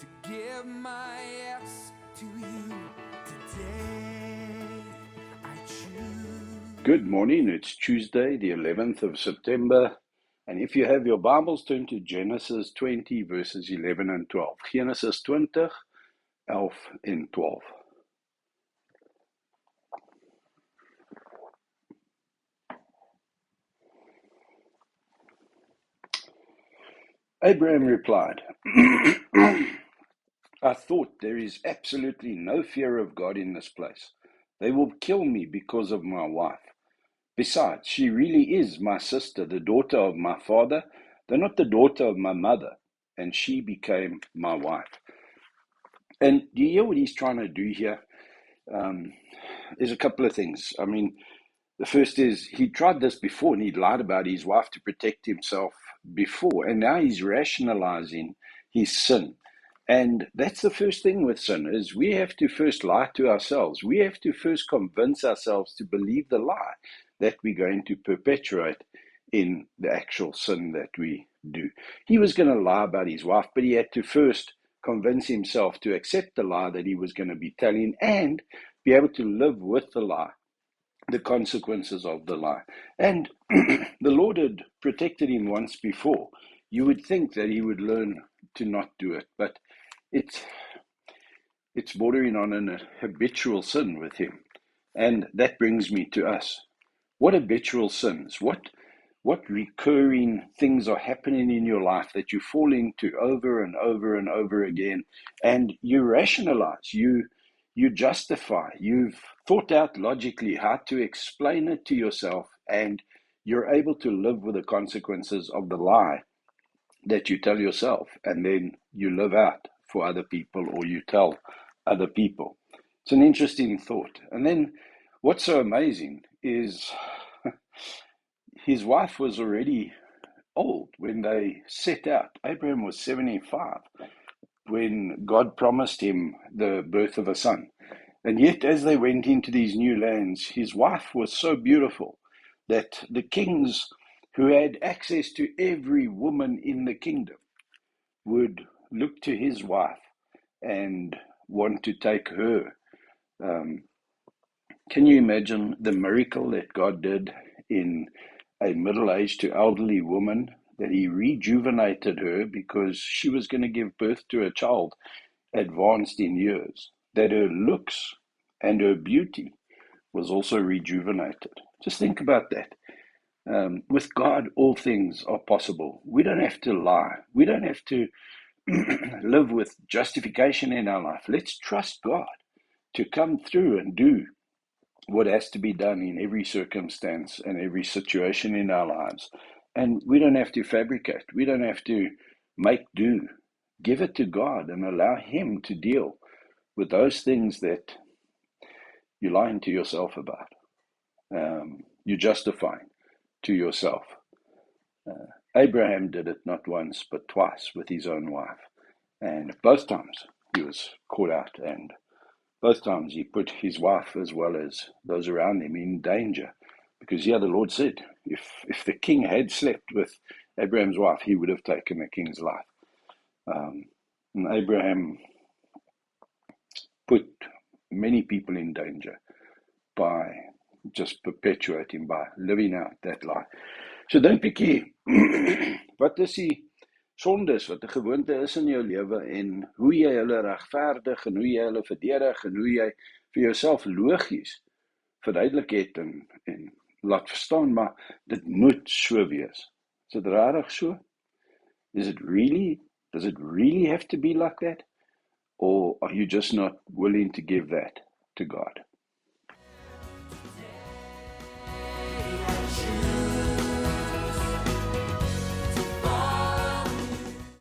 to give my yes to you today. I choose. Good morning. It's Tuesday, the 11th of September. And if you have your Bibles, turn to Genesis 20, verses 11 and 12. Genesis 20, 11 en 12. Abraham replied, I thought there is absolutely no fear of God in this place. They will kill me because of my wife. Besides, she really is my sister, the daughter of my father, though not the daughter of my mother, and she became my wife. And do you hear what he's trying to do here? There's a couple of things. I mean, the first is he tried this before and he'd lied about his wife to protect himself before, and now he's rationalizing his sin. And that's the first thing with sin, is we have to first lie to ourselves. We have to first convince ourselves to believe the lie that we're going to perpetuate in the actual sin that we do. He was going to lie about his wife, but he had to first convince himself to accept the lie that he was going to be telling and be able to live with the lie, the consequences of the lie. And the Lord had protected him once before. You would think that he would learn to not do it, but it's bordering on an habitual sin with him. And that brings me to us. What habitual sins? What recurring things are happening in your life that you fall into over and over and over again, and you rationalize, you justify, you've thought out logically how to explain it to yourself, and you're able to live with the consequences of the lie that you tell yourself, and then you live out for other people, or you tell other people. It's an interesting thought. And then what's so amazing is his wife was already old when they set out. Abraham was 75 when God promised him the birth of a son. And yet, as they went into these new lands, his wife was so beautiful that the kings who had access to every woman in the kingdom would look to his wife and want to take her. Can you imagine the miracle that God did in a middle-aged to elderly woman, that he rejuvenated her because she was going to give birth to a child advanced in years, that her looks and her beauty was also rejuvenated? Just think about that. With God, all things are possible. We don't have to lie. We don't have to live with justification in our life. Let's trust God to come through and do what has to be done in every circumstance and every situation in our lives. And we don't have to fabricate. We don't have to make do. Give it to God and allow Him to deal with those things that you're lying to yourself about. You're justifying to yourself. Abraham did it not once but twice with his own wife. And both times he was caught out, and both times he put his wife as well as those around him in danger. Because the Lord said, if the king had slept with Abraham's wife, he would have taken the king's life. And Abraham put many people in danger by just perpetuating, by living out that lie. So dink 'n bietjie, wat is die sondes wat 'n gewoonte is in jou lewe, en hoe jy hulle regverdig en hoe jy hulle verdedig en hoe jy vir jouself logies verduidelik het en laat verstaan, maar dit moet so wees. Is dit regtig so? Does it really have to be like that? Or are you just not willing to give that to God?